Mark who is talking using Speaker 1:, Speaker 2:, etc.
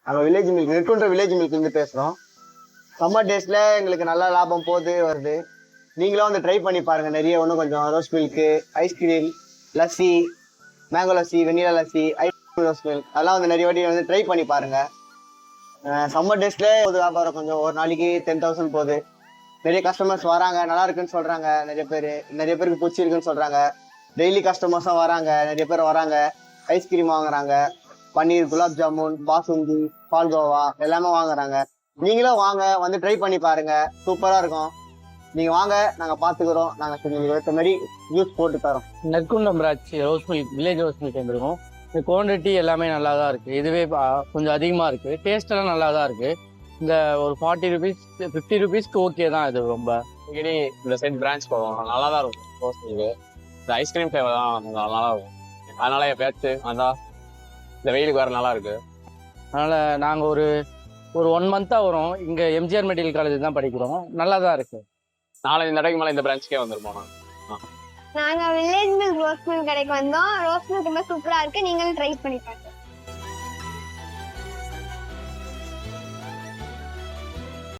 Speaker 1: நாங்கள் village milk நெற்குன்ற village மில்க்லேருந்து பேசுகிறோம். Summer டேஸில் எங்களுக்கு நல்லா லாபம் போகுது வருது. நீங்களும் வந்து ட்ரை பண்ணி பாருங்கள். நிறைய இன்னும் கொஞ்சம் rose milk, ice cream, lassi, mango lassi, vanilla lassi, ice cream rose milk அதெல்லாம் வந்து நிறைய வாட்டி வந்து ட்ரை பண்ணி பாருங்கள். சம்மர் டேஸில் ஒரு வியாபாரம் கொஞ்சம் ஒரு நாளைக்கு 10,000 போகுது. நிறைய கஸ்டமர்ஸ் வராங்க, நல்லா இருக்குன்னு சொல்கிறாங்க. நிறைய பேருக்கு பிடிச்சிருக்குன்னு சொல்கிறாங்க. டெய்லி கஸ்டமர்ஸும் வராங்க, நிறைய பேர் வராங்க, ஐஸ்கிரீம் வாங்குறாங்க, பன்னீர், குலாப் ஜாமுன், பாசுந்தி, பால்கோவா எல்லாமே வாங்குறாங்க. நீங்களும் வாங்க, வந்து ட்ரை பண்ணி பாருங்க, சூப்பராக இருக்கும். நீங்கள் வாங்க, நாங்கள் பார்த்துக்குறோம். நாங்கள் உங்களுக்கு ஏற்ற மாதிரி ஜூஸ் போட்டு தரோம்.
Speaker 2: Nerkundam branch rose milk, village rose milk வந்துருக்கும். இந்த குவான்டிட்டி எல்லாமே நல்லா தான் இருக்குது. இதுவே கொஞ்சம் அதிகமாக இருக்குது. டேஸ்ட்டெல்லாம் நல்லா தான் இருக்குது. இந்த ஒரு 40 ருபீஸ் 50 ருபீஸ்க்கு ஓகே தான். இது ரொம்ப
Speaker 3: அடிக்கடி இந்த சைட் பிரான்ச் போவோம், நல்லா தான் இருக்கும் ரோஸ் மில்க்கு. இந்த ஐஸ்கிரீம் ஃப்ளேவர் தான் நல்லா இருக்கும். அதனால எப்பயாச்சு வந்தால் இந்த வெயிலுக்கு வேறு நல்லா இருக்குது.
Speaker 2: அதனால் நாங்கள் ஒரு 1 மந்த்தாக வரோம். இங்கே எம்ஜிஆர் மெடிக்கல் காலேஜ் தான் படிக்கிறோம். நல்லா தான் இருக்குது.
Speaker 3: நாளை இந்த இடைக்கு மேலே இந்த பிரான்ச்சுக்கே வந்துருப்போம்.
Speaker 4: நாங்கள் வில்லேஜ் மில்க் ரோஸ் மில்க் கடைக்கு வந்தோம். ரோஸ் மில்க் ரொம்ப சூப்பராக இருக்குது. நீங்களும் ட்ரை பண்ணி பாருங்க.